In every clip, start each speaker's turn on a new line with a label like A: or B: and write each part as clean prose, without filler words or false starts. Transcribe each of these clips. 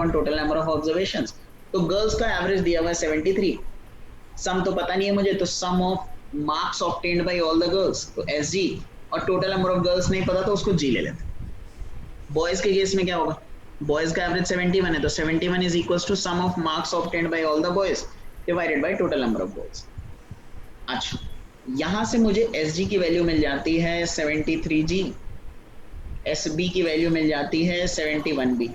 A: Upon total number of observations. तो girls का average दिया हुआ है 73, सम तो पता नहीं है मुझे, तो sum of marks obtained by all the girls, तो एसजी, और टोटल नंबर ऑफ गर्ल्स नहीं पता तो उसको जी ले लेते। बॉयज के केस में क्या होगा, बॉयज का एवरेज 71 है, तो 71 is equals to sum of marks obtained by all the boys divided by total number of boys. अच्छा, यहां से मुझे एसजी की वैल्यू मिल जाती है 73G, एसबी की वैल्यू मिल जाती है 71B।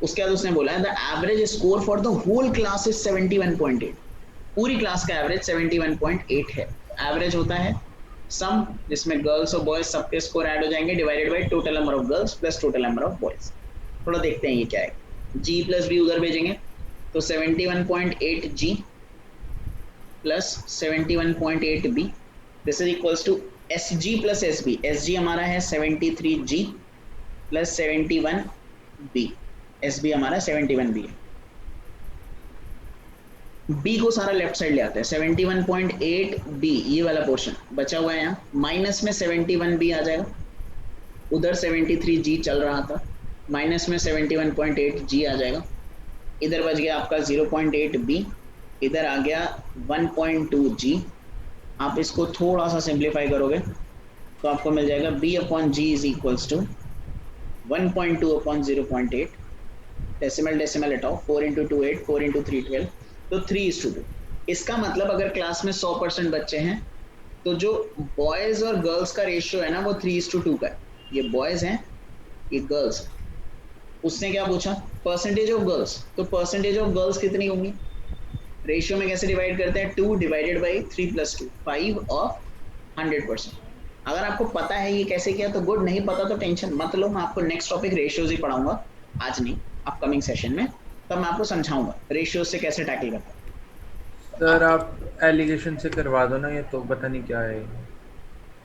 A: उसके बाद उसने बोला है the average score for the whole class is 71.8, पूरी क्लास का एवरेज 71.8 है। एवरेज होता है सम जिसमें गर्ल्स और बॉयज सबके स्कोर ऐड हो जाएंगे divided by total number of girls plus total number of boys. थोड़ा देखते हैं ये क्या है, जी प्लस बी उधर भेजेंगे तो 71.8G plus 71.8B, this is equals to SG plus SB। SG हमारा है 73G प्लस 71B, SB हमारा 71B है। B को सारा लेफ्ट साइड ले आते हैं, 71.8B ये वाला पोर्शन बचा हुआ है यहाँ, माइनस में 71B आ जाएगा, उधर 73G चल रहा था, माइनस में 71.8G आ जाएगा, इधर बच गया आपका 0.8B, इधर आ गया 1.2G। आप इसको थोड़ा सा सिंप्लीफाई करोगे तो आपको मिल जाएगा B upon G is equals to 1.2 upon 0.8, decimal decimal हटाओ, 4 इंटू 2 8, 4 इंटू 3 12, तो 3:2। इसका मतलब अगर क्लास में 100% बच्चे हैं तो जो बॉयज और गर्ल्स का रेशियो है ना वो 3:2 का है। ये बॉयज हैं, ये गर्ल्स। उसने क्या पूछा, परसेंटेज ऑफ गर्ल्स, तो परसेंटेज ऑफ गर्ल्स कितनी होंगी, रेशियो में कैसे डिवाइड करते हैं, 2 डिवाइडेड बाई 3 प्लस 2, 5 ऑफ 100%। अगर आपको पता है ये कैसे किया तो गुड, नहीं पता तो टेंशन मत लो, मैं आपको नेक्स्ट टॉपिक रेशियोज ही पढ़ाऊंगा, आज नहीं अपकमिंग सेशन में, तब मैं आपको समझाऊंगा रेशियोज से कैसे टैकल करता है।
B: सर आप एलिगेशन से करवा दो ना, ये तो पता नहीं क्या है।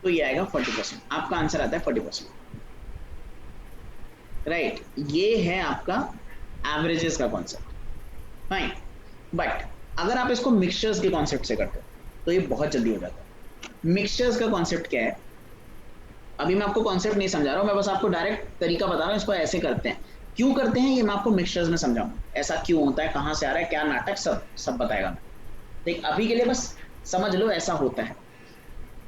A: तो ये आएगा 40%, आपका आंसर आता है 40%, राइट। ये है आपका एवरेजेस का कॉन्सेप्ट, फाइन। बट अगर आप इसको मिक्सचर्स के कॉन्सेप्ट से करते हो तो ये बहुत जल्दी हो जाता है। मिक्सचर्स का कॉन्सेप्ट क्या है, अभी मैं आपको कॉन्सेप्ट नहीं समझा रहा हूँ, मैं बस आपको डायरेक्ट तरीका बता रहा हूँ, इसको ऐसे करते हैं, क्यों करते हैं ये मैं आपको मिक्सचर्स में समझाऊंगा, ऐसा क्यों होता है, कहाँ से आ रहा है, क्या नाटक, सब बताएगा मैं। देख अभी के लिए बस समझ लो ऐसा होता है।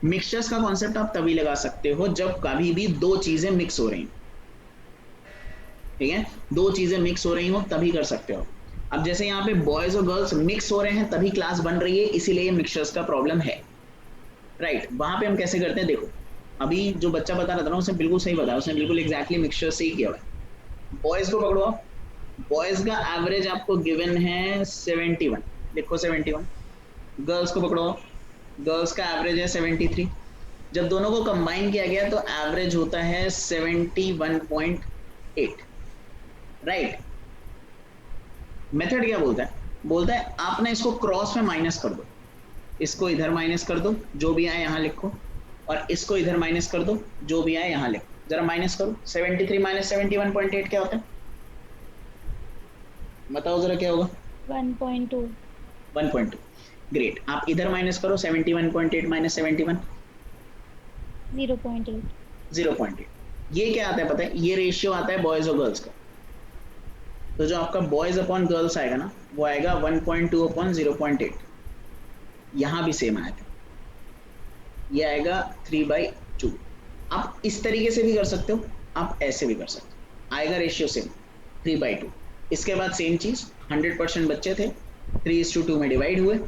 A: मिक्सचर्स का कॉन्सेप्ट आप तभी लगा सकते हो जब कभी भी दो चीजें मिक्स हो रही हो, ठीक है, दो चीजें मिक्स हो रही हो तभी कर सकते हो। अब जैसे यहाँ पे बॉयज और गर्ल्स मिक्स हो रहे हैं तभी क्लास बन रही है, इसीलिए ये मिक्सचर्स का प्रॉब्लम है, राइट। वहां पे हम कैसे करते हैं, देखो अभी जो बच्चा बता रहा था ना उसने बिल्कुल सही बताया, उसने बिल्कुल एग्जैक्टली मिक्सचर से ही किया हुआ है। बॉयज को पकड़ो आप, बॉयज का एवरेज आपको गिवन है 71, लिखो 71। गर्ल्स को पकड़ो, गर्ल्स का एवरेज है 73। जब दोनों को कंबाइन किया गया तो एवरेज होता है 71.8, राइट। मेथड क्या बोलता है, बोलता है आपने इसको क्रॉस में माइनस कर दो, इसको इधर माइनस कर दो, जो भी आए यहाँ लिखो, और इसको इधर माइनस कर दो, जो भी आए यहाँ लिखो, जरा माइनस करो। 73 माइनस 71.8 क्या होता है, बताओ जरा क्या होगा,
C: 1.2।
A: 1.2, ग्रेट। आप इधर माइनस करो, 71.8 माइनस 71,
C: 0.8।
A: 0.8। ये क्या आता है पता है, ये रेशियो आता है बॉयज और गर्ल्स का, तो जो आपका बॉयज अपॉन गर्ल्स आएगा ना वो आएगा 1.2 अपॉन 0.8, यहाँ भी सेम आया था, ये आएगा 3/2। आप इस तरीके से भी कर सकते हो, आप ऐसे भी कर सकते हो, आएगा रेशियो सेम 3/2। इसके बाद सेम चीज, 100% बच्चे थे, 3:2 में डिवाइड हुए,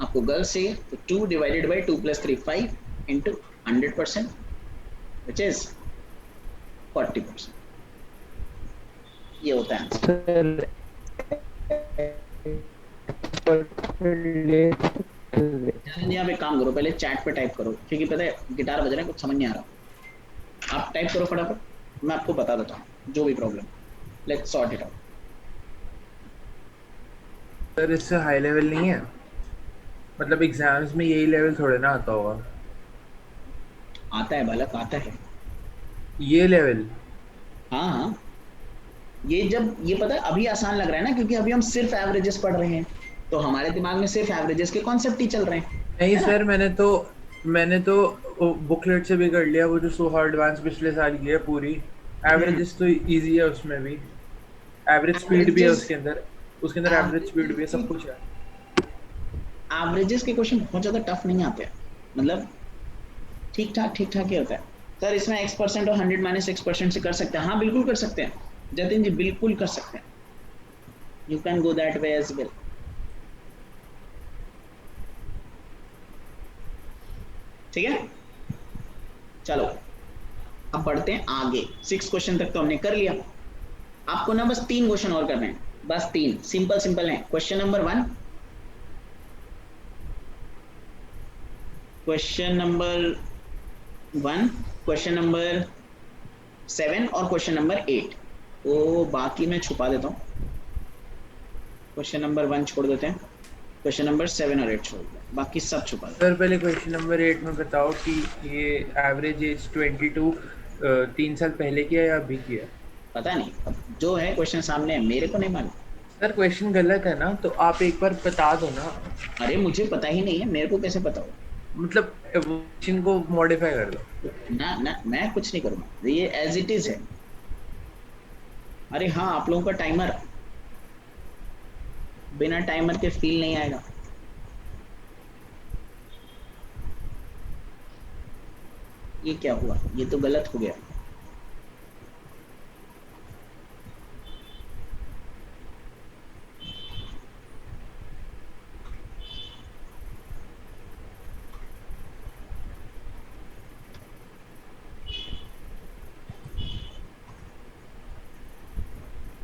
A: आपको गर्ल्स चाहिए तो 2 divided by 2 + 3 5 into 100% which is 40%, ये होता है आंसर। चैलेंज यहाँ पे काम करो, पहले चैट पे टाइप करो, क्योंकि पता है गिटार बज रहा है कुछ समझ नहीं आ रहा, आप टाइप करो फटाफट, मैं आपको बता देता हूँ जो भी problem, let's sort it out.
B: Sir इससे हाई लेवल नहीं है, मतलब एग्जाम्स में यही लेवल थोड़े ना आता होगा।
A: आता है बालक, आता है,
B: ये लेवल,
A: हाँ हाँ, ये जब ये पता है अभी आसान लग रहा है ना, क्योंकि अभी हम सिर्फ एवरेजेस पढ़ रहे हैं, तो हमारे दिमाग में सिर्फ एवरेजेस के कॉन्सेप्ट ही चल रहे हैं,
B: नहीं
A: है ना।
B: सर मैंने तो बुकलेट से भी कर लिया, वो जो सोहा एडवांस पिछले साल की है पूरी,
A: हम्म,
B: एवरेजेस तो इजी है उसमें भी, एवरेज स्पीड भी है
A: Averages,
B: उसके अंदर एवरेज स्पीड भी है, सब कुछ है।
A: एवरेजेस के क्वेश्चन बहुत ज्यादा टफ नहीं आते हैं, मतलब ठीक ठाक ही होता है। सर इसमें X% और 100 - X% से कर सकते हैं, हाँ बिल्कुल कर सकते हैं जतिन जी, बिल्कुल कर सकते हैं। You can go that way as well. ठीक है, चलो अब बढ़ते हैं आगे। 6 क्वेश्चन तक तो हमने कर लिया, आपको ना बस 3 क्वेश्चन और करने हैं, बस 3 सिंपल सिंपल हैं। क्वेश्चन नंबर 1, क्वेश्चन नंबर 7 और क्वेश्चन नंबर 8। वो बाकी मैं छुपा देता हूँ, क्वेश्चन नंबर 1 छोड़ देते हैं, क्वेश्चन नंबर 7 और 8 छोड़ देते हैं, बाकी सब छुपा देते
B: सर पहले क्वेश्चन नंबर 8 में बताओ कि ये एवरेज एज 22 3 साल पहले किया या अभी किया।
A: हैं। पता नहीं, अब जो है क्वेश्चन सामने है, मेरे को नहीं मालूम।
B: सर क्वेश्चन गलत है ना, तो आप एक बार बता दो ना।
A: अरे मुझे पता ही नहीं है, मेरे को कैसे पता होगा।
B: मतलब क्वेश्चन को मॉडिफाई कर दो।
A: ना ना, मैं कुछ नहीं करूंगा, ये एज इट इज है। अरे हाँ, आप लोगों का टाइमर, बिना टाइमर के फील नहीं आएगा। ये क्या हुआ, ये तो गलत हो गया।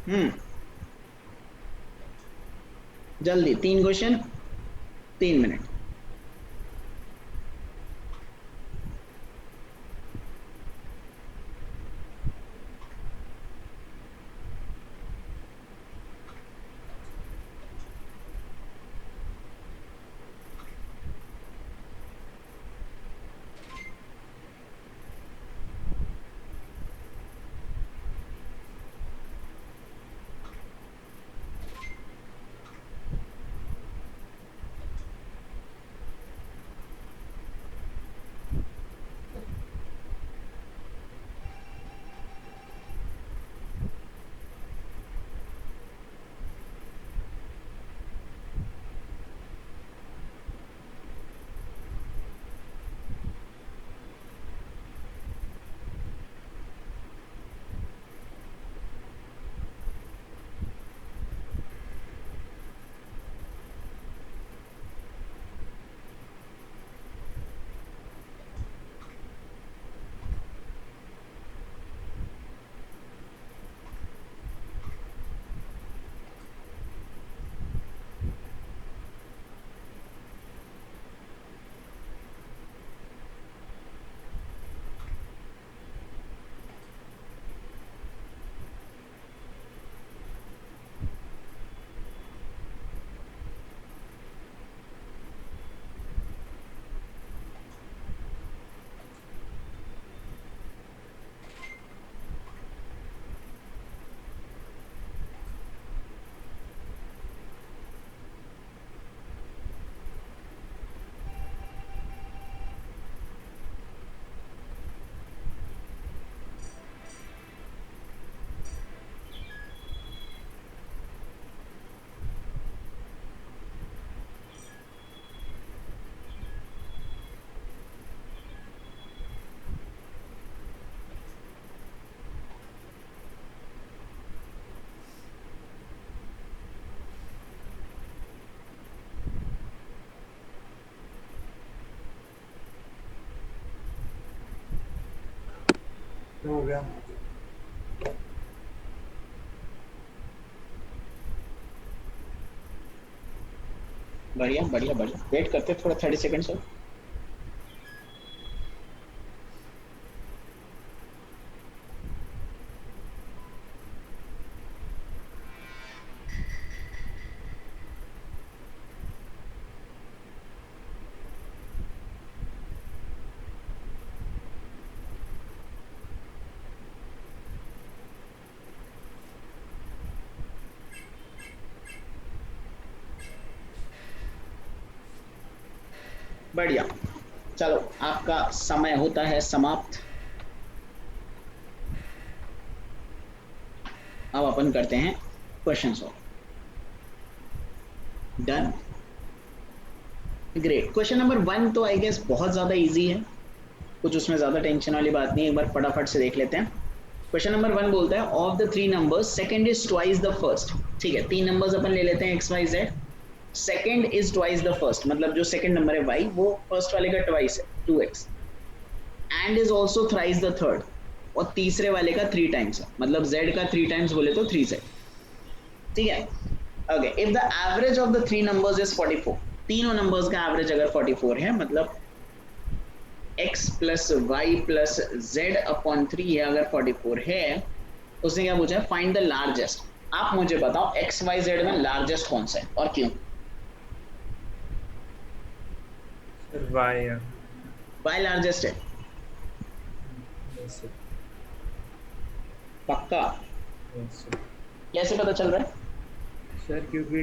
A: हम्म, जल्दी 3 क्वेश्चन, 3 मिनट।
B: हो गया।
A: बढ़िया बढ़िया बढ़िया, वेट करते थोड़ा 30 सेकेंड्स और। बढ़िया, चलो आपका समय होता है समाप्त। अब अपन करते हैं question solve. Done, great. Question number 1 तो आई गेस बहुत ज्यादा इजी है, कुछ उसमें ज्यादा टेंशन वाली बात नहीं है, एक बार फटाफट से देख लेते हैं। क्वेश्चन नंबर 1 बोलता है of the three numbers second is twice the first. ठीक है, तीन नंबर्स अपन ले लेते हैं x y z, second is twice the first, मतलब जो सेकंड नंबर है y वो फर्स्ट वाले का ट्वाइस है 2x, and is also thrice the third, और तीसरे वाले का 3 टाइम्स है, मतलब z का 3 टाइम्स बोले तो 3z। ठीक है, okay. If the average of the three numbers is 44, तीनों नंबर्स का एवरेज अगर 44 है, मतलब x plus y plus z upon 3 ये अगर 44 है, उसने क्या पूछा है, फाइंड द लार्जेस्ट। आप मुझे बताओ x y z में लार्जेस्ट कौन सा है और क्यों?
B: वाई है।
A: y लार्जेस्ट है,
B: Yes, sir.
A: पक्का?
B: Yes, sir.
A: कैसे पता चल रहा है?
B: सर क्योंकि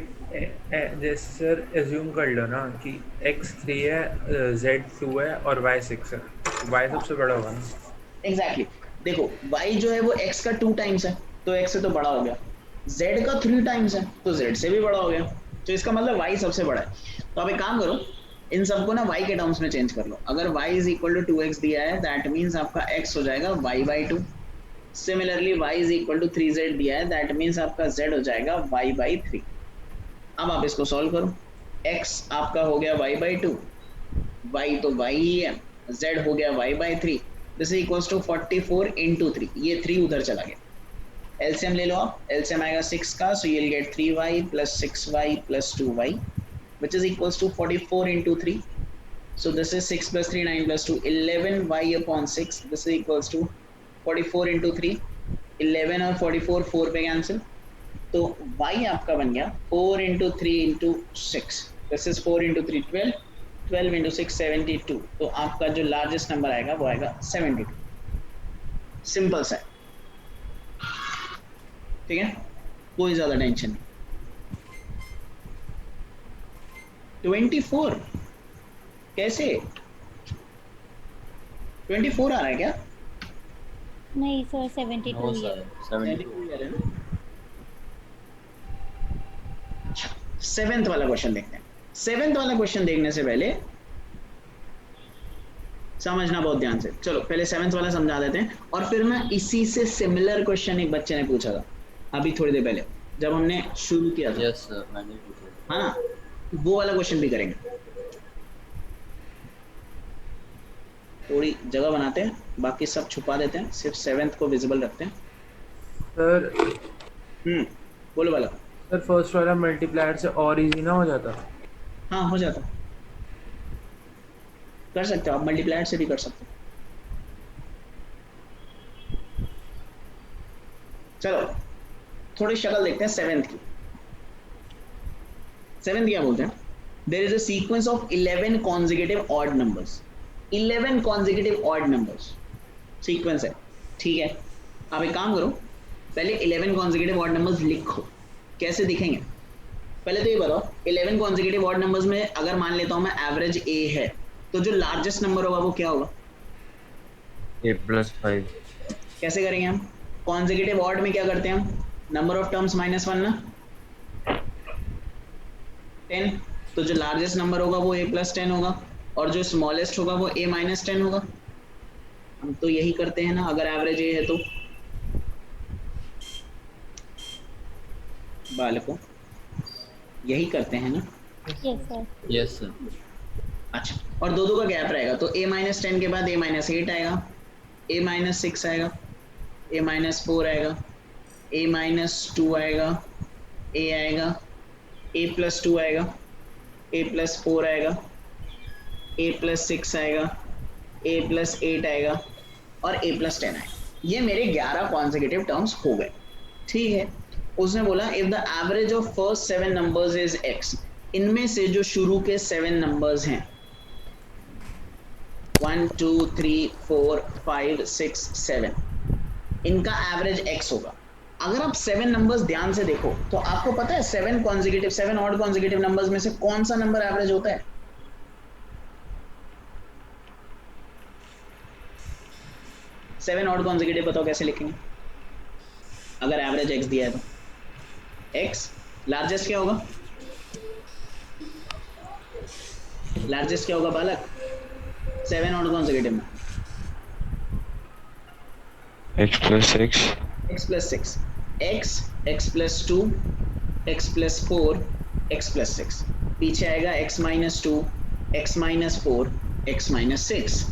B: जैसे सर एज्यूम कर लो ना कि x3 है, z2 है और y6 है, y सबसे बड़ा होगा ना।
A: एग्जैक्टली देखो y जो है वो x का 2 टाइम्स है, तो x से तो बड़ा हो गया, z का 3 टाइम्स है तो z से भी बड़ा हो गया, तो इसका मतलब y सबसे बड़ा है। तो आप एक काम करो, इन सबको ना y के टर्म्स में चेंज कर लो। अगर y is equal to 2x दिया है, दैट मीन्स आपका x हो जाएगा y by 2। Similarly y is equal to 3z दिया है, दैट मीन्स आपका z हो जाएगा y बाई 3। अब आप इसको सॉल्व करो, x आपका हो गया y बाई 2, y तो y ही है, z हो गया y by 3, this is equals to 44 into 3, ये 3 उधर चला गया। एलसीएम ले लो आप, एलसीएम आएगा 6 का, सो you'll get 3y plus 6y plus 2y which is equals to 44 into 3, so this is 6 plus 3 9 plus 2 11y upon 6, this is equals to 44 into 3, 11 और 44 4 पे कैंसिल, तो y आपका बन गया 4 into 3 into 6, this is 4 into 3 12, 12 into 6 72, तो आपका जो largest number आएगा वो आएगा 72। सिंपल सा है, ठीक है, कोई ज्यादा टेंशन नहीं। 24 कैसे? 24 आ रहा है क्या?
C: नहीं सर 72
D: नो
C: ही है।
D: सर 72।
A: सेवेंथ वाला क्वेश्चन देखते हैं। सेवेंथ वाला क्वेश्चन देखने से पहले समझना बहुत ध्यान से, चलो पहले सेवेंथ वाला समझा देते हैं, और फिर ना इसी से सिमिलर क्वेश्चन एक बच्चे ने पूछा था अभी थोड़ी देर पहले जब हमने शुरू किया था,
D: यस सर मैंने पूछा।
A: हाँ ना, वो वाला क्वेश्चन भी करेंगे। थोड़ी जगह बनाते हैं, बाकी सब छुपा देते हैं, सिर्फ सेवेंथ को विजिबल रखते हैं।
B: सर
A: बोलो वाला।
B: सर फर्स्ट वाला मल्टीप्लायर से और इजी ना हो जाता?
A: हाँ हो जाता, कर सकते हो आप, मल्टीप्लायर से भी कर सकते हो। चलो थोड़ी शक्ल देखते हैं सेवेंथ की। सेवेंथ क्या बोलते हैं, there is a sequence of 11 consecutive odd numbers, 11 consecutive odd numbers sequence है, ठीक है। आप एक काम करो, पहले 11 कॉन्जिक्यूटिव ऑड नंबर्स लिखो, कैसे दिखेंगे पहले तो ये बताओ। 11 कॉन्जिक्यूटिव ऑड नंबर्स में अगर मान लेता हूं मैं एवरेज a है, तो जो लार्जेस्ट नंबर होगा वो क्या होगा?
D: a+5।
A: कैसे करेंगे हम? कॉन्जिक्यूटिव ऑड में क्या करते हैं हम, नंबर ऑफ टर्म्स -1 ना, 10, तो जो लार्जेस्ट नंबर होगा वो a+10 होगा, और जो स्मॉलेस्ट होगा वो a-10 होगा। हम तो यही करते हैं ना अगर एवरेज a है तो। बालकों यही करते हैं ना?
C: Yes sir.
D: Yes sir.
A: अच्छा, और दो दो का गैप रहेगा, तो a-10 के बाद a-8 आएगा, a-6 आएगा, a-4 आएगा, a-2 आएगा, a आएगा, a+2 आएगा, a+4 आएगा, a+6 आएगा, a+8 आएगा और a+10 आएगा। ये मेरे 11 कॉन्सेक्यूटिव टर्म्स हो गए, ठीक है। उसने बोला if the average of first 7 numbers is x, इनमें से जो शुरू के 7 नंबर्स हैं 1 2 3 4 5 6 7, इनका एवरेज x होगा। अगर आप 7 नंबर्स ध्यान से देखो तो आपको पता है 7 कॉन्सेक्यूटिव 7 ऑड कॉन्सेक्यूटिव नंबर्स में से कौन सा नंबर एवरेज होता है? सेवन ऑड कॉन्सेक्यूटिव बताओ कैसे लिखेंगे अगर एवरेज x दिया है तो? x लार्जेस्ट क्या होगा, लार्जेस्ट क्या होगा बालक, 7 ऑड कॉन्सेक्यूटिव में
E: x plus x
A: x plus 6 x x plus 2 x plus 4 x plus 6 पीछे आएगा x minus 2 x minus 4 x minus 6।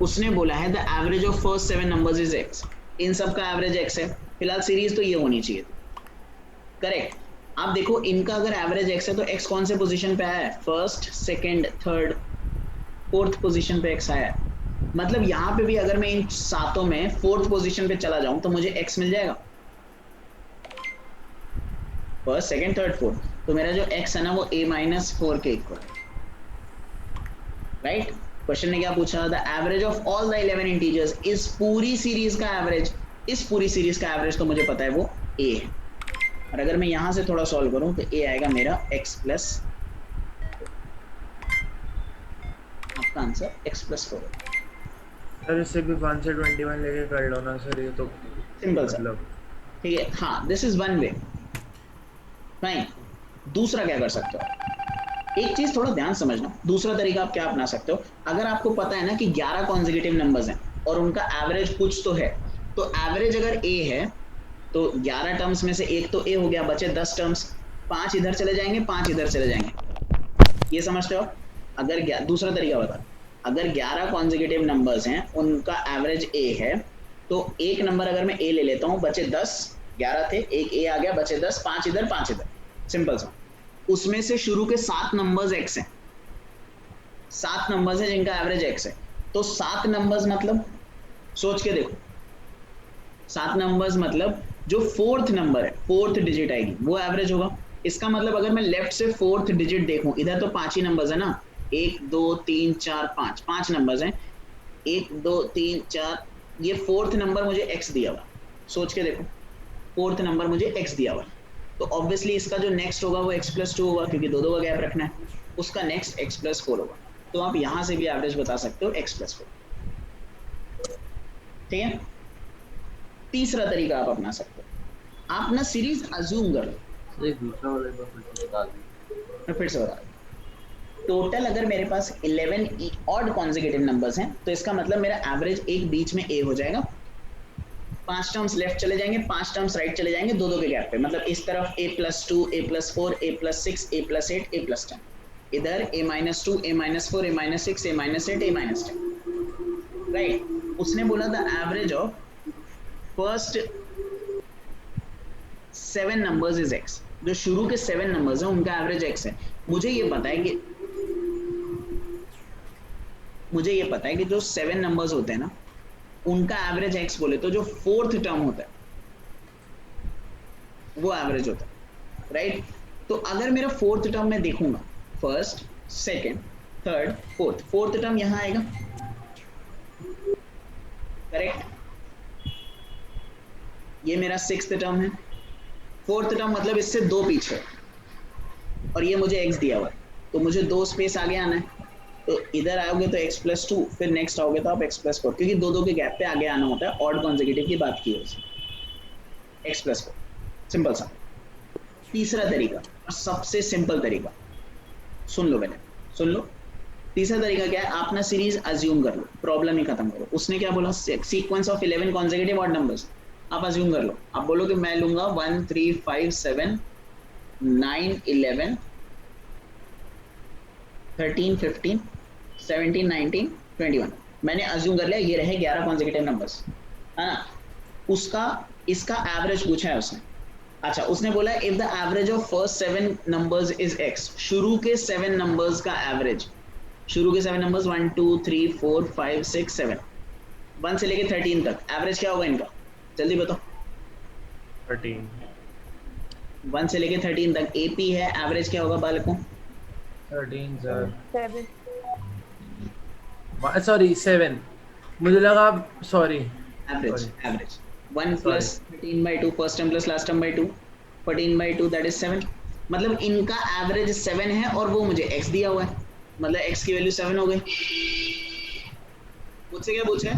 A: उसने बोला है the average of first 7 numbers is x, इन सब का एवरेज x है, फिलहाल सीरीज तो ये होनी चाहिए, करेक्ट। आप देखो इनका अगर एवरेज x है तो x कौन से पोजीशन पे आया है, first second third fourth position पे x आया है, मतलब यहाँ पे भी अगर मैं इन सातों में फोर्थ पोजीशन पे चला जाऊं तो मुझे x मिल जाएगा, फर्स्ट सेकंड थर्ड फोर्थ, तो मेरा जो x है ना वो a-4 के इक्वल, राइट। क्वेश्चन ने क्या पूछा, the average of all the 11 integers, इस पूरी सीरीज का एवरेज, इस पूरी सीरीज का एवरेज तो मुझे पता है वो a है, और अगर मैं यहां से थोड़ा सॉल्व करूं तो a आएगा मेरा x प्लस, आपका आंसर x प्लस 4।
B: सर इससे भी 1 से 21 लेके कर लो ना सर, ये तो
A: सिंपल सा, ठीक है। हाँ, this is one way, fine. दूसरा क्या कर सकते हो, एक चीज थोड़ा ध्यान समझना, दूसरा तरीका आप क्या अपना सकते हो, अगर आपको पता है ना कि 11 कॉन्सेक्यूटिव नंबर्स हैं और उनका एवरेज कुछ तो है, तो एवरेज अगर a है तो 11 टर्म्स में से एक तो a हो गया, बचे 10 टर्म्स, 5 इधर चले जाएंगे 5 इधर चले जाएंगे, ये समझते हो। अगर दूसरा तरीका बता, अगर 11 कॉन्सेक्यूटिव नंबर्स हैं उनका एवरेज a है, तो एक नंबर अगर मैं a ले लेता हूँ, बचे 10, 11 थे, एक a आ गया, बचे 10, 5 इधर 5 इधर, सिंपल सा। उसमें से शुरू के 7 नंबर्स x हैं, 7 नंबर्स हैं जिनका एवरेज x है, तो 7 नंबर्स मतलब सोच के देखो, 7 नंबर्स मतलब जो फोर्थ नंबर है, फोर्थ डिजिट आएगी वो एवरेज होगा। इसका मतलब अगर मैं लेफ्ट से फोर्थ डिजिट देखूं, इधर तो 5 ही नंबर्स है ना, 1 2 3 4 5, 5 नंबर्स हैं, 1 2 3 4, ये फोर्थ नंबर मुझे x दिया हुआ, सोच के देखो फोर्थ नंबर मुझे x दिया हुआ, तो ऑब्वियसली इसका जो नेक्स्ट होगा वो x प्लस 2 होगा, क्योंकि दो दो का गैप रखना है, उसका नेक्स्ट x प्लस 4 होगा, तो आप यहां से भी एवरेज बता सकते हो x प्लस 4, ठीक है। तीसरा तरीका आप अपना सकते हो, आप ना सीरीज अज्यूम कर लो,
D: सर एक दूसरा वाला एक बार फिर से बता दीजिए।
A: मैं फिर से बता दूं, टोटल अगर मेरे पास 11 ऑड कॉन्सेक्यूटिव नंबर्स हैं तो इसका मतलब मेरा एवरेज एक बीच में a हो जाएगा, 5 टर्म्स लेफ्ट चले जाएंगे, 5 टर्म्स राइट चले जाएंगे, दो दो के गैप पे, मतलब इस तरफ a plus 2 a plus 4 a plus 6 a plus 8 a plus 10, इधर a minus 2 a minus 4 a minus 6 a minus 8 a minus 10, right. उसने बोला the average of first 7 numbers is x, जो शुरू के 7 नंबर्स हैं उनका एवरेज x है। मुझे ये पता है कि जो 7 नंबर्स होते हैं ना उनका एवरेज x बोले तो जो फोर्थ टर्म होता है वो एवरेज होता है, राइट। तो अगर मेरा फोर्थ टर्म मैं देखूंगा, first second third fourth, fourth term यहां आएगा, करेक्ट, ये मेरा सिक्स्थ टर्म है, फोर्थ टर्म मतलब इससे 2 पीछे, और ये मुझे x दिया हुआ है, तो मुझे 2 स्पेस आगे आना है, तो इधर आओगे तो x प्लस 2, फिर नेक्स्ट आओगे तो आप x प्लस 4, क्योंकि दो दो के गैप पे आगे आना होता है, ऑड कॉन्सेक्यूटिव की बात की है, x प्लस 4, सिंपल सा। तीसरा तरीका और सबसे सिंपल तरीका, सुन लो पहले, सुन लो, तीसरा तरीका क्या है, आप ना सीरीज अज्यूम कर लो, प्रॉब्लम ही खत्म करो। उसने क्या बोला, sequence of 11 consecutive odd numbers, आप अज्यूम कर लो, आप बोलो कि मैं लूंगा 1 3 5 7 9 11 13 15 17 19 21, मैंने अज्यूम कर लिया ये रहे 11 कॉन्सेक्यूटिव नंबर्स, है ना। उसका इसका एवरेज पूछा है उसने, अच्छा उसने बोला if the average of first 7 numbers is x, शुरू के 7 नंबर्स का एवरेज, शुरू के 7 नंबर्स 1 2 3 4 5 6 7, 1 से लेके 13 तक एवरेज क्या होगा इनका, जल्दी बताओ।
B: 13,
A: 1 से लेके 13 तक AP है, एवरेज क्या होगा बालकों,
B: 13 सर 7, मुझे लगा sorry
A: average 1 plus 13 by 2 first term plus last term by 2, 14 by 2 that is 7, मतलब इनका एवरेज 7 है और वो मुझे x दिया हुआ है, मतलब x की वैल्यू 7 हो गई। मुझसे क्या पूछा है,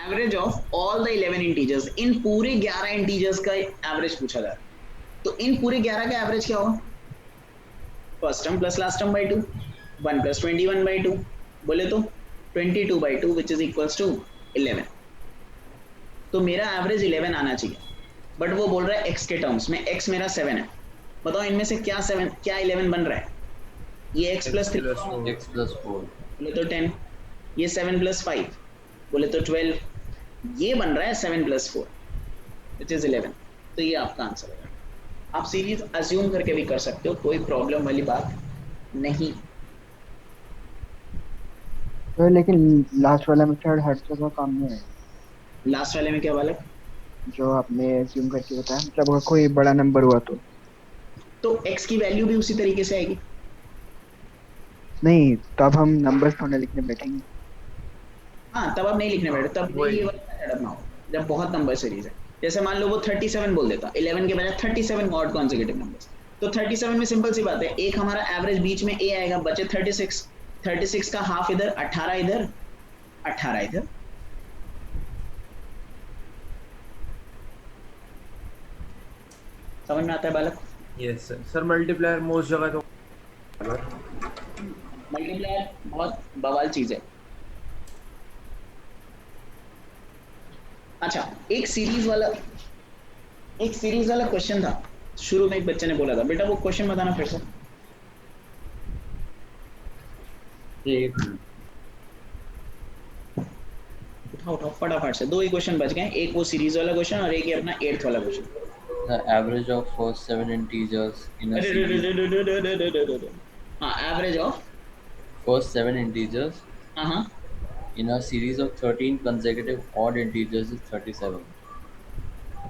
A: average of all the 11 integers, इन पूरे 11 इंटीजर्स का एवरेज पूछा जा रहा है, तो इन पूरे 11 का एवरेज क्या होगा? First term plus last term by 2, 1 plus 21 by 2, बोले तो 22 by 2 which is equals to 11। तो मेरा एवरेज 11 आना चाहिए, बट वो बोल रहा है x के टर्म्स में, x मेरा 7 है। बताओ इनमें से क्या 7 क्या 11 बन रहा है? ये x प्लस 3
D: x+4
A: बोले तो 10, ये 7 प्लस 5 बोले तो 12, ये बन रहा है 7 प्लस 4 विच इज 11। तो ये आपका आंसर है। आप सीरीज अज्यूम करके भी कर सकते हो, कोई प्रॉब्लम वाली बात नहीं।
F: तो लेकिन लास्ट वाला मेथड हर जगह काम नहीं है।
A: लास्ट वाले में क्या वाला?
F: जो आपने assume करके बताया, मतलब अगर कोई बड़ा नंबर हुआ
A: तो x की वैल्यू भी उसी तरीके से आएगी।
F: नहीं, तब हम नंबर्स थोड़ा लिखने बैठेंगे।
A: हाँ, तब आप नहीं लिखने बैठे, तब ये वाला मेथड अपनाओ जब बहुत नंबर सीरीज है। जैसे मान लो वो 37 बोल देता, 11 के बजाय 37 ऑड कॉन्सेक्यूटिव नंबर्स, तो 37 में सिंपल सी बात है, एक हमारा एवरेज बीच में a आएगा, बचे 36, 36 का हाफ इधर, 18 इधर, 18 इधर। समझ में आता है बालक?
B: Yes sir. Sir multiplier most जगह तो
A: मल्टीप्लायर बहुत बवाल चीज है। अच्छा, एक सीरीज वाला क्वेश्चन था, शुरू में एक बच्चे ने बोला था, बेटा वो क्वेश्चन बताना फिर से।
D: एक
A: उठाओ फटाफट से, दो ही क्वेश्चन बच गए, एक वो सीरीज वाला क्वेश्चन और एक ही अपना 8th वाला question.
D: the average of first 7 integers in a series.
A: हाँ, एवरेज ऑफ
D: First 7 integers
A: हाँ
D: in a series of 13 consecutive odd integers is 37.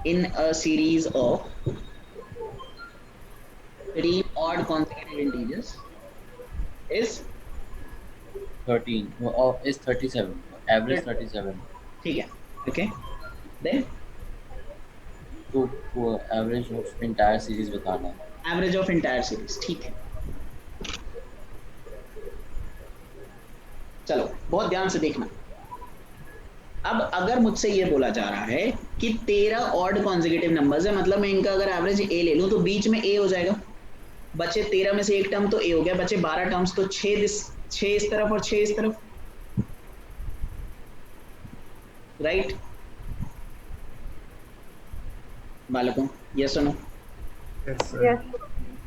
A: in a series of 3 odd consecutive integers is
D: 13 is 37. Average 37.
A: ठीक है, okay, then
D: तो average of entire series बताना है.
A: Average of entire series, ठीक है। चलो बहुत ध्यान से देखना। अब अगर मुझसे ये बोला जा रहा है कि 13 ऑड कॉन्सेक्यूटिव नंबर्स है, मतलब मैं इनका अगर एवरेज a ले लूं तो बीच में a हो जाएगा, बचे 13 में से एक टर्म तो a हो गया, बचे 12 टर्म्स तो 6 इस तरफ और 6 इस तरफ, राइट बालकों, ये सुनो,
B: यस सर।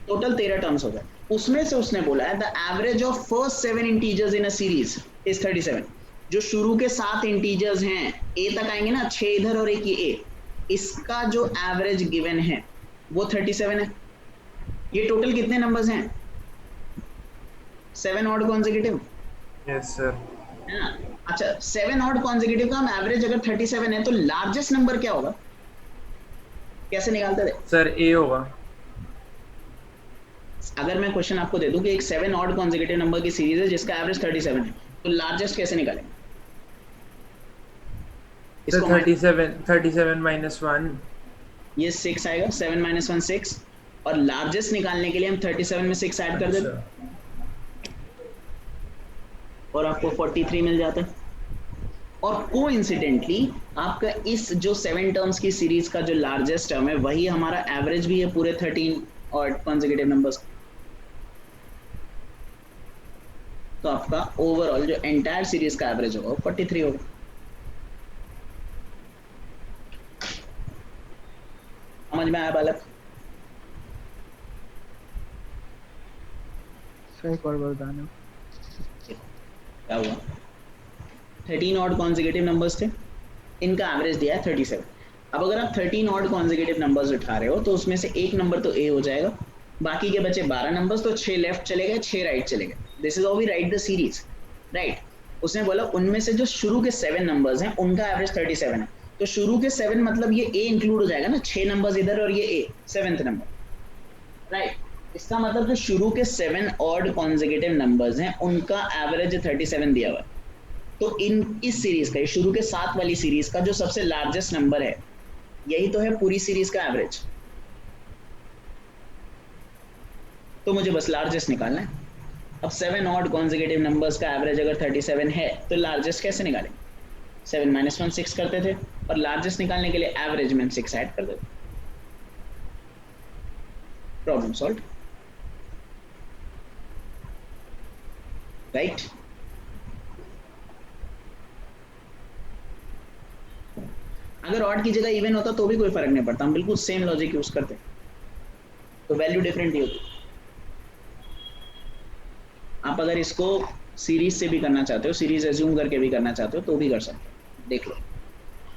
A: टोटल 13 टर्म्स हो गए, उसमें से उसने बोला है the average of first 7 integers in a series is 37। जो शुरू के 7 इंटीजर्स हैं, a तक आएंगे ना, 6 इधर और एक ये a, इसका जो एवरेज गिवन है वो 37 है। ये टोटल कितने नंबर्स हैं? 7 ऑड कॉन्सेक्यूटिव,
B: यस सर।
A: है ना? अच्छा, 7 ऑड कॉन्सेक्यूटिव का हम एवरेज अगर 37 है तो लार्जेस्ट नंबर क्या होगा? कैसे निकालते थे?
B: सर ए होगा।
A: अगर मैं क्वेश्चन आपको दे दूं कि एक 7 ऑड कॉन्सेक्यूटिव नंबर की सीरीज है जिसका एवरेज 37 है, तो लार्जेस्ट कैसे निकालेंगे?
B: सर 37 माइनस 1,
A: ये 6 आएगा, 7 माइनस 1 6, और लार्जेस्ट निकालने के लिए हम 37 में 6 ऐड कर देते और आपको 43 मिल जाता है। और कोइंसिडेंटली आपका इस जो 7 टर्म्स की सीरीज का जो लार्जेस्ट टर्म है वही हमारा एवरेज भी है पूरे 13 ऑड कॉन्सेक्यूटिव नंबर्स। तो आपका ओवरऑल जो एंटायर सीरीज का एवरेज होगा 43 होगा। समझ में आया बालक?
F: सही और बताना।
A: क्या हुआ? 13 ऑड कॉन्सेक्यूटिव नंबर्स थे, इनका एवरेज दिया है 37। अब अगर आप 13 ऑड कॉन्सेक्यूटिव नंबर्स उठा रहे हो तो उसमें से एक नंबर तो a हो जाएगा, बाकी के बचे 12 नंबर्स, तो 6 लेफ्ट चले गए, 6 राइट चले गए। This is how we write the series, right. उसने बोला उनमें से जो शुरू के 7 नंबर्स हैं उनका एवरेज 37 है, तो शुरू के 7 मतलब ये a इंक्लूड हो जाएगा ना, 6 नंबर्स इधर और ये a 7th नंबर, राइट। इसका मतलब जो शुरू के 7 ऑड कॉन्सेक्यूटिव नंबर्स हैं उनका एवरेज 37 दिया हुआ है। तो इस सीरीज का, शुरू के 7 वाली सीरीज का जो सबसे लार्जेस्ट नंबर है, यही तो है पूरी सीरीज का एवरेज। तो मुझे बस लार्जेस्ट निकालना है। अब 7 ऑड कॉन्सेक्यूटिव नंबर्स का एवरेज अगर 37 है तो लार्जेस्ट कैसे निकालेंगे? 7 माइनस 1 6 करते थे और लार्जेस्ट निकालने के लिए एवरेज में 6 ऐड कर देते। Problem solve, right? अगर ऑड की जगह इवन होता तो भी कोई फर्क नहीं पड़ता, हम बिल्कुल सेम लॉजिक यूज करते, तो वैल्यू डिफरेंट ही होती। आप अगर इसको सीरीज से भी करना चाहते हो, सीरीज एज्यूम करके भी करना चाहते हो तो भी कर सकते हो, देख लो।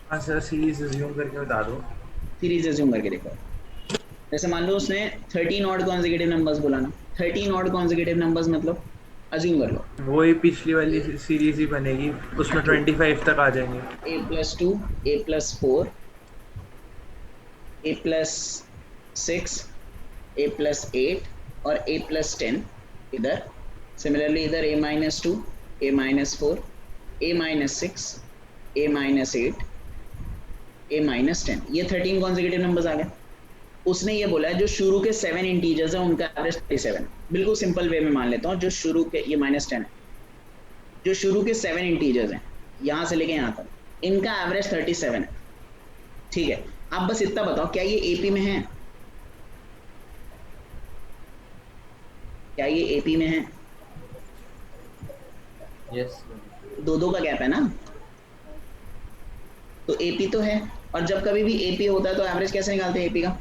B: हाँ सर, सीरीज अज्यूम करके बता दो।
A: सीरीज एज्यूम करके देखो, जैसे मान लो उसने 13 ऑड कॉन्सेक्यूटिव नंबर्स बोला ना, 13 ऑड कॉन्सेक्यूटिव नंबर्स मतलब अज्यूम कर लो
B: वही पिछली वाली सीरीज ही बनेगी, उसमें 25 तक आ जाएंगे।
A: a+2, a+4, a+6, a+8 और a+10 इधर, सिमिलरली इधर a-2, a-4, a-6, a-8, a-10, ये 13 कॉन्सेक्यूटिव नंबर्स आ गए। उसने ये बोला है जो शुरू के 7 इंटीजर्स हैं उनका एवरेज 37, बिल्कुल सिंपल वे में मान लेता हूँ, जो शुरू के, ये -10 है, जो शुरू के 7 इंटीजर्स हैं यहाँ से लेके यहाँ तक, इनका एवरेज 37 है, ठीक है? आप बस इतना बताओ क्या ये एपी में है, क्या ये एपी में है?
D: Yes.
A: दो का गैप है ना, तो एपी तो है, और जब कभी भी एपी होता है तो एवरेज कैसे निकालते हैं एपी का?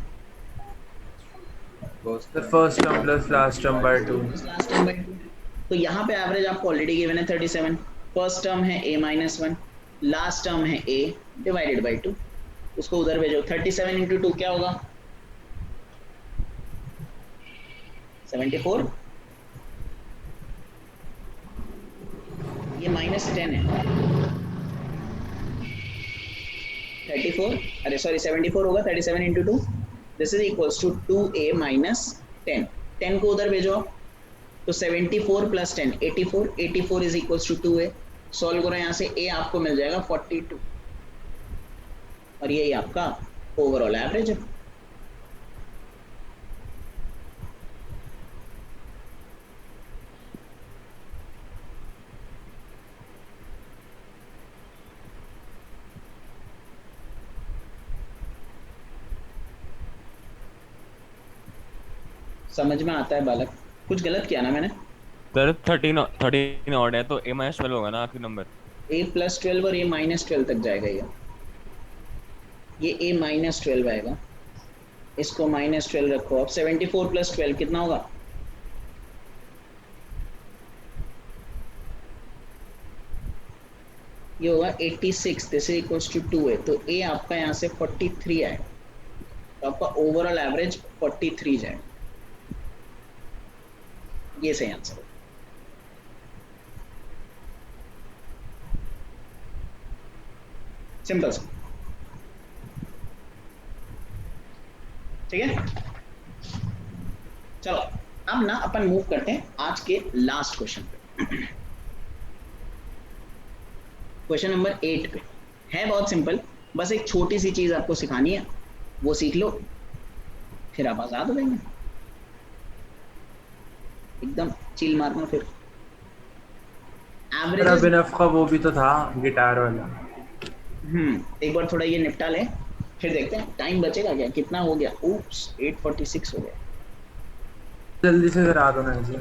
B: First term plus last term by 2।
A: Last term by 2, तो यहाँ पे एवरेज आपको ऑलरेडी गिवन है 37, फर्स्ट टर्म है a-1, लास्ट टर्म है a डिवाइडेड बाय 2, उसको उधर भेजो, 37 इंटू 2 क्या होगा? 74, ये -10 है, 34, अरे सॉरी 74 होगा, 37 into 2, this is equals to 2a minus 10, 10 को उधर भेजो, तो 74 plus 10 84, 84 is equals to 2a, solve करो यहाँ से, a आपको मिल जाएगा 42, और यही आपका ओवरऑल एवरेज है। समझ में आता है बालक? कुछ गलत किया ना मैंने?
E: सर 13 ऑड है तो a-12 होगा ना आखिरी नंबर।
A: a+12 और a-12 तक जाएगा ये a-12 आएगा, इसको -12 रखो। अब 74 + 12 कितना होगा? ये होगा 86, this is equals to 2a, तो a आपका यहाँ से 43 आएगा, तो आपका ओवरऑल एवरेज 43 जाएगा, ये सही आंसर है। सिंपल सा, ठीक है? चलो अब ना अपन मूव करते हैं आज के लास्ट क्वेश्चन पे। क्वेश्चन नंबर 8 पे है, बहुत सिंपल, बस एक छोटी सी चीज आपको सिखानी है, वो सीख लो, फिर आप आजाद हो जाएंगे, एकदम चिल मारना। फिर एवरेज
B: अभिनव का वो भी तो था गिटार वाला।
A: एक बार थोड़ा ये निपटा ले, फिर देखते हैं टाइम बचेगा क्या, कितना हो गया। ऊप्स 8:46 हो गया,
B: जल्दी से करा दो ना जी।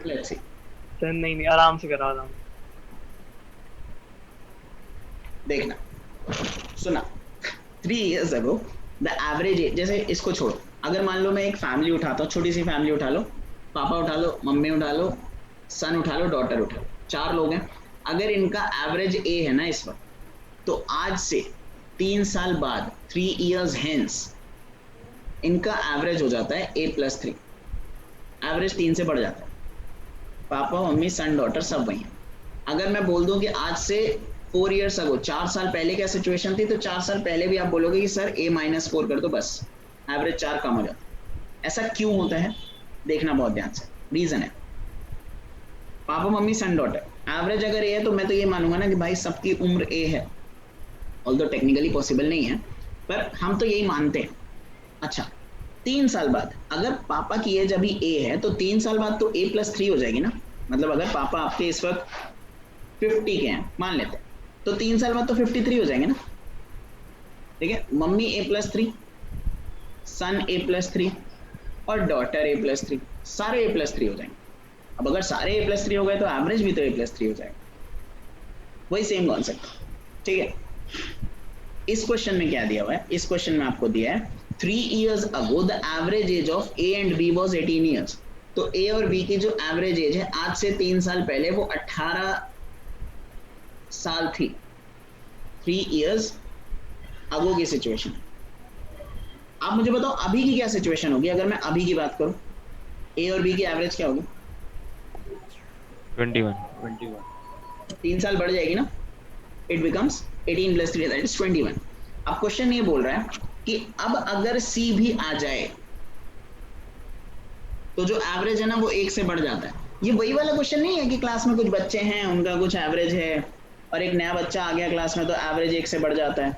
A: Let's see.
G: सर नहीं आराम से करा रहा हूँ।
A: देखना, सुना, 3 years ago the average age, जैसे इसको छोड़ो, अगर मान लो मैं एक फैमिली उठाता हूँ, छोटी सी फैमिली उठा लो, पापा उठा लो, मम्मी उठा लो, सन उठा लो, डॉटर उठा लो, 4 लोग हैं। अगर इनका एवरेज ए है ना इस वक्त, तो आज से 3 साल बाद 3 years hence इनका एवरेज हो जाता है a+3, एवरेज 3 से बढ़ जाता है। पापा मम्मी सन डॉटर सब वही हैं। अगर मैं बोल दूं कि आज से 4 years ago, 4 साल पहले क्या सिचुएशन थी, तो 4 साल पहले भी आप बोलोगे कि सर a-4 कर दो, बस एवरेज 4 कम हो जाता है। ऐसा क्यों होता है, देखना बहुत ध्यान से, रीजन है। Papa mummy son daughter, average अगर ए है तो मैं तो ये मानूंगा ना कि भाई सबकी उम्र ए है, ऑल्दो टेक्निकली पॉसिबल नहीं है, पर हम तो यही मानते हैं। अच्छा, 3 साल बाद अगर पापा की एज अभी ए है, तो 3 साल बाद तो a+3 हो जाएगी ना, मतलब अगर पापा आपके इस वक्त 50 के हैं मान लेते हैं, तो 3 साल बाद तो 53 हो जाएंगे ना, ठीक है? मम्मी a+3, सन a+3, और डॉटर A+3, सारे A+3 हो जाएंगे। अब अगर सारे A+3 हो गए तो एवरेज भी तो A+3 हो जाएगा, वही सेम कॉन्सेप्ट, ठीक है। इस क्वेश्चन में क्या दिया हुआ है, इस क्वेश्चन में आपको दिया है 3 years ago the average age of A and B was 18 years। तो A और B की जो एवरेज एज है आज से 3 साल पहले वो 18 साल थी। 3 years ago की सिचुएशन। आप मुझे बताओ अभी की क्या सिचुएशन होगी अगर मैं अभी की बात करूं, A और B की एवरेज क्या होगी?
E: 21।
A: 3 साल बढ़ जाएगी ना, इट बिकम्स 18 + 3 दैट इज 21। अब क्वेश्चन ये बोल रहा है कि अब अगर C भी आ जाए तो जो एवरेज है ना वो 1 से बढ़ जाता है। ये वही वाला क्वेश्चन नहीं है कि क्लास में कुछ बच्चे हैं उनका कुछ एवरेज है और एक नया बच्चा आ गया क्लास में तो एवरेज 1 से बढ़ जाता है,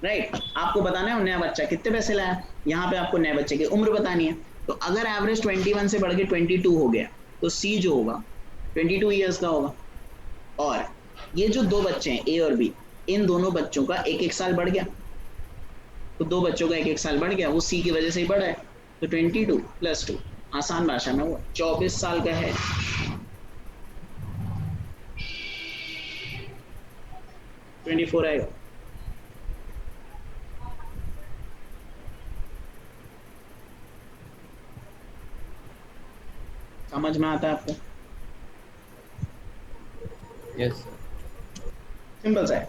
A: राइट। आपको बताना है वो नया बच्चा कितने पैसे लाया, यहाँ पे आपको नए बच्चे की उम्र बतानी है। तो अगर एवरेज 21 से बढ़ के 22 हो गया तो C जो होगा 22 ईयर्स का होगा। और ये जो दो बच्चे हैं A और B, इन दोनों बच्चों का 1-1 साल बढ़ गया, तो दो बच्चों का 1-1 साल बढ़ गया, वो C की वजह से ही बढ़ा है। तो 22 + 2 आसान भाषा में वो 24 साल का है। $24 आएगा। समझ में आता है आपको?
D: Yes sir.
A: सिंपल सा है,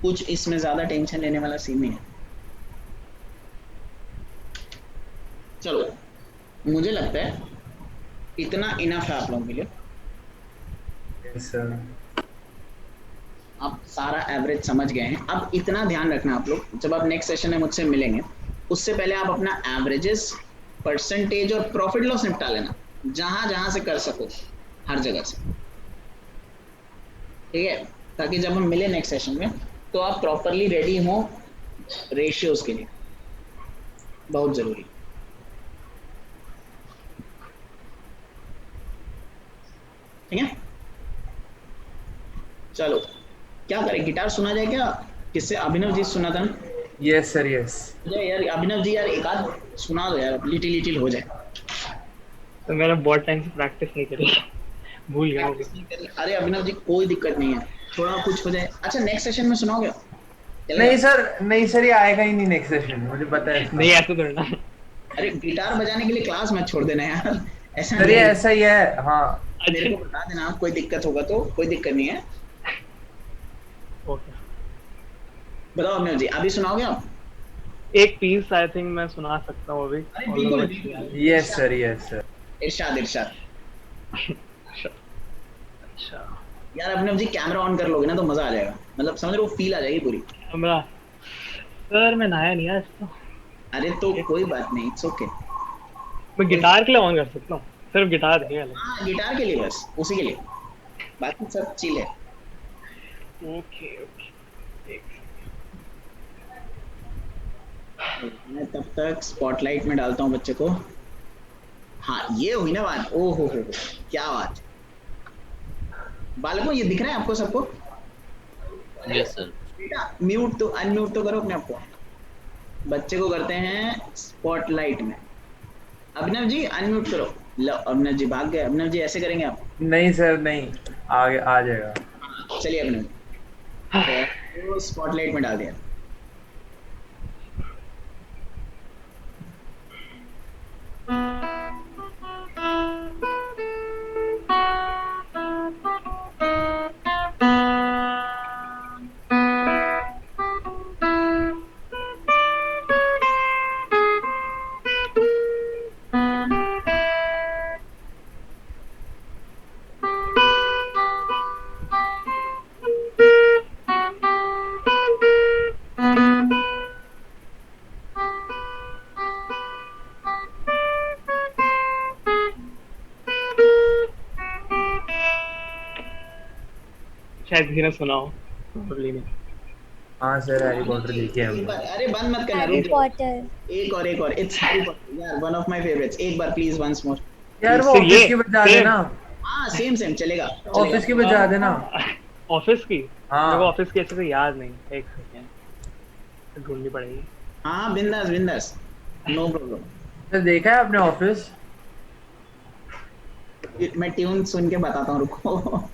A: कुछ इसमें ज्यादा टेंशन लेने वाला सीन नहीं है। चलो मुझे लगता है इतना इनफ है आप लोगों के लिए।
B: Yes sir.
A: आप सारा एवरेज समझ गए हैं। अब इतना ध्यान रखना आप लोग, जब आप नेक्स्ट सेशन में मुझसे मिलेंगे उससे पहले आप अपना एवरेजेस, परसेंटेज और प्रॉफिट लॉस निपटा लेना, जहां जहां से कर सको, हर जगह से, ठीक है, ताकि जब हम मिले नेक्स्ट सेशन में तो आप प्रॉपरली रेडी हो रेशियोज के लिए, बहुत जरूरी। ठीक है, चलो क्या करें, गिटार सुना जाए क्या? किससे? अभिनव जी सुना था ना?
B: Yes sir yes.
A: यार अभिनव जी यार एक आध सुना दो यार, लिटिल लिटिल हो जाए।
G: तो मैंने बहुत टाइम से प्रैक्टिस नहीं करी, भूल गया हूँ।
A: अरे अभिनव जी कोई दिक्कत नहीं है, थोड़ा कुछ हो जाए। अच्छा नेक्स्ट सेशन में सुनाओगे?
B: नहीं सर ये आएगा ही नहीं नेक्स्ट सेशन, मुझे पता है।
G: नहीं ऐसा तो ना।
A: अरे गिटार बजाने के लिए क्लास मत छोड़ देना यार, ऐसा
B: सर ये
A: नहीं।
B: ऐसा ही है। हाँ
A: मेरे को बता देना, कोई दिक्कत होगा तो। कोई दिक्कत नहीं है।
G: ओके,
A: बताओ अभिनव जी, अभी सुनाओगे आप?
G: एक पीस आई थिंक मैं सुना सकता हूँ अभी।
A: अरे बिल्कुल।
B: Yes sir.
A: इरशाद इरशाद।
G: अच्छा
A: यार अभिनव जी कैमरा ऑन कर लोगे ना तो मजा आ जाएगा, मतलब समझ रहे हो, फील आ जाएगी पूरी।
G: कैमरा सर मैं नया नहीं है इसको।
A: अरे तो कोई बात नहीं, इट्स ओके।
G: मैं गिटार के लिए ऑन कर सकता हूँ, सिर्फ गिटार देखेगा।
A: हाँ गिटार के लिए, बस उसी के लिए, बाकी सब चिल है।
G: ओके ओके,
A: मैं तब तक स्पॉटलाइट में डालता हूँ बच्चे को। हाँ ये हुई ना बात, ओ हो क्या बात। बालकों ये दिख रहा है आपको सबको?
D: Yes sir.
A: बेटा म्यूट तो अनम्यूट तो करो अपने आप को। बच्चे को करते हैं स्पॉटलाइट में। अभिनव जी अनम्यूट करो। लो अभिनव जी भाग गए। अभिनव जी ऐसे करेंगे आप?
B: नहीं सर नहीं, आगे आ जाएगा।
A: चलिए अभिनव तो स्पॉटलाइट में डाल दिया।
G: शायद किसी ने सुना हो, probably नहीं।
B: हाँ सर हैरी पॉटर देखिए हम।
A: अरे बंद मत करना,
C: हैरी
A: रुक जाओ।
C: पॉटर।
A: एक और इट्स हैरी पॉटर यार, वन ऑफ माय फेवरेट्स। एक बार प्लीज वंस मोर।
B: यार वो
G: तो
B: ऑफिस
G: ये
B: की बजा
G: same-
B: देना,
A: हाँ सेम चलेगा।
B: ऑफिस की बजा देना।
G: ऑफिस की?
B: हाँ।
G: मेरे को ऑफिस की अच्छे से याद नहीं, एक सेकंड ढूंढनी पड़ेगी।
A: हाँ बिंदास बिंदास, नो प्रॉब्लम।
B: तो देखा है आपने ऑफिस?
A: मैं ट्यून सुन के बताता हूँ, रुको।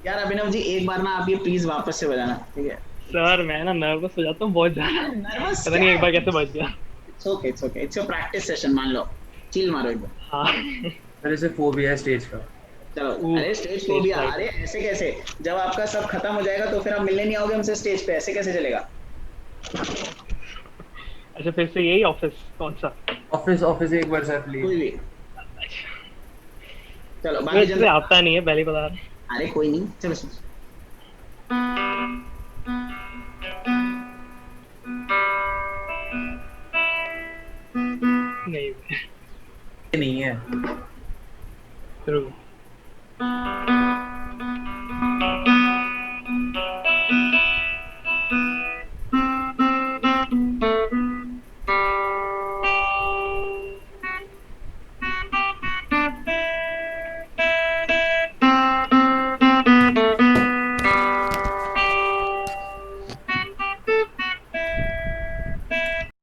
A: यार अभिनव जी एक बार ना आप ये प्लीज वापस से बजाना, ठीक है?
G: सर मैं ना नर्वस हो जाता हूँ बहुत ज्यादा,
A: नर्वस
G: पता नहीं एक बार कैसे बच गया।
A: It's okay, it's okay, it's your practice session, मान लो। चिल मारो एक बार।
G: हाँ
B: मेरे से फोबिया है स्टेज का।
A: चलो।
G: Ooh,
A: अरे स्टेज
G: stage
A: फोबिया,
G: fright.
A: अरे ऐसे कैसे? जब आपका सब खत्म हो जाएगा तो फिर आप मिलने नहीं आओगे हमसे स्टेज पे, ऐसे कैसे चलेगा?
G: अच्छा फिर से यही ऑफिस कौन सा?
B: ऑफिस एक बार सर प्लीज।
A: कोई भी। चलो बाकी
G: वैसे
A: जनता।
G: आता नहीं है, पहले बता रहा
A: अरे कोई नहीं, चलो सुनो।
G: नहीं।
B: नहीं है।
G: रुक